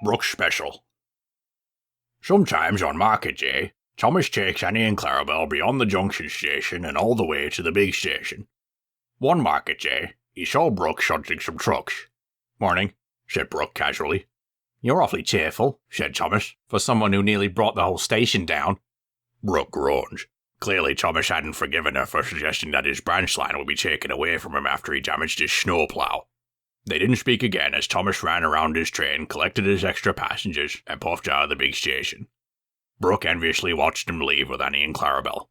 Brooke'sh Shpeshal. Sometimes on market day, Thomas takes Annie and Clarabelle beyond the junction station and all the way to the big station. One market day, he saw Brooke shunting some trucks. "Morning," said Brooke casually. "You're awfully cheerful," said Thomas, "for someone who nearly brought the whole station down." Brooke groaned. Clearly Thomas hadn't forgiven her for suggesting that his branch line would be taken away from him after he damaged his snowplow. They didn't speak again as Thomas ran around his train, collected his extra passengers, and puffed out of the big station. Brooke enviously watched him leave with Annie and Clarabelle.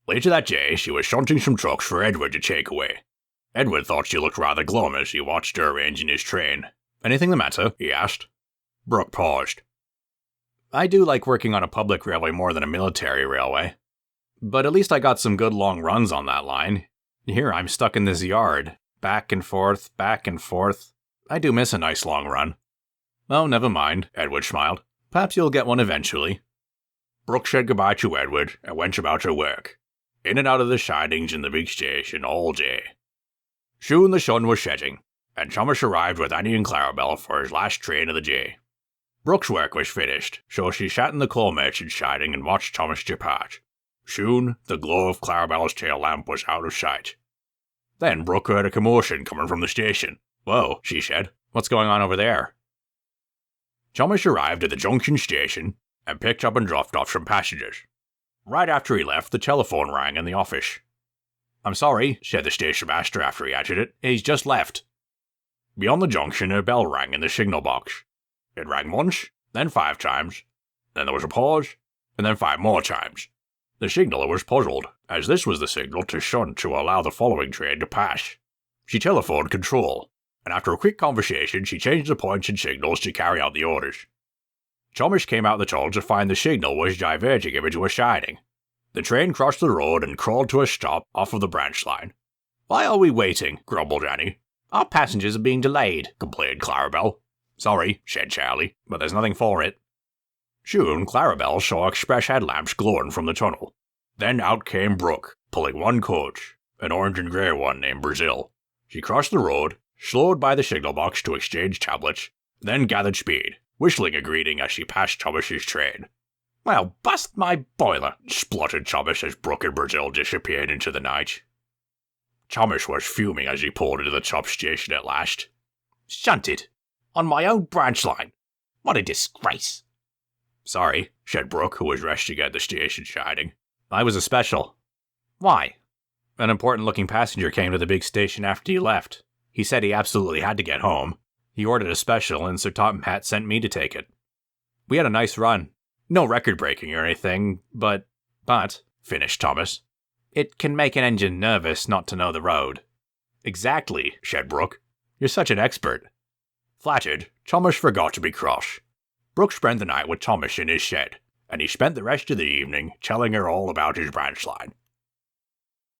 Later that day, she was shunting some trucks for Edward to take away. Edward thought she looked rather glum as he watched her arranging his train. "Anything the matter?" he asked. Brooke paused. "I do like working on a public railway more than a military railway. But at least I got some good long runs on that line. Here I'm stuck in this yard, back and forth, back and forth. I do miss a nice long run." "Oh, never mind," Edward smiled. "Perhaps you'll get one eventually." Brooke said goodbye to Edward and went about her work, in and out of the sidings in the big station all day. Soon the sun was setting, and Thomas arrived with Annie and Clarabelle for his last train of the day. Brooke's work was finished, so she sat in the coal merchant siding and watched Thomas depart. Soon, the glow of Clarabelle's tail lamp was out of sight. Then Brooke heard a commotion coming from the station. "Whoa," she said. "What's going on over there?" Thomas arrived at the junction station and picked up and dropped off some passengers. Right after he left, the telephone rang in the office. "I'm sorry," said the station master after he answered it. "He's just left." Beyond the junction, a bell rang in the signal box. It rang once, then 5 times, then there was a pause, and then 5 more times. The signaller was puzzled, as this was the signal to shunt to allow the following train to pass. She telephoned control, and after a quick conversation, she changed the points and signals to carry out the orders. Thomas came out the tunnel to find the signal was diverting him into a siding. The train crossed the road and crawled to a stop off of the branch line. "Why are we waiting?" grumbled Annie. "Our passengers are being delayed," complained Clarabelle. "Sorry," said Charlie, "but there's nothing for it." Soon, Clarabelle saw express headlamps glowing from the tunnel. Then out came Brooke, pulling one coach, an orange and grey one named Brazil. She crossed the road, slowed by the signal box to exchange tablets, then gathered speed, whistling a greeting as she passed Thomas's train. "Well, bust my boiler," spluttered Thomas as Brooke and Brazil disappeared into the night. Thomas was fuming as he pulled into the top station at last. "Shunted! On my own branch line! What a disgrace!" "Sorry," said Brooke, who was resting at the station siding. "I was a special." "Why?" "An important-looking passenger came to the big station after you left. He said he absolutely had to get home. He ordered a special, and Sir Topham Hatt sent me to take it. We had a nice run. No record-breaking or anything, but, finished Thomas, it can make an engine nervous not to know the road." "Exactly," said Brooke. "You're such an expert." Flattered, Thomas forgot to be cross. Brooke spent the night with Thomas in his shed, and he spent the rest of the evening telling her all about his branch line.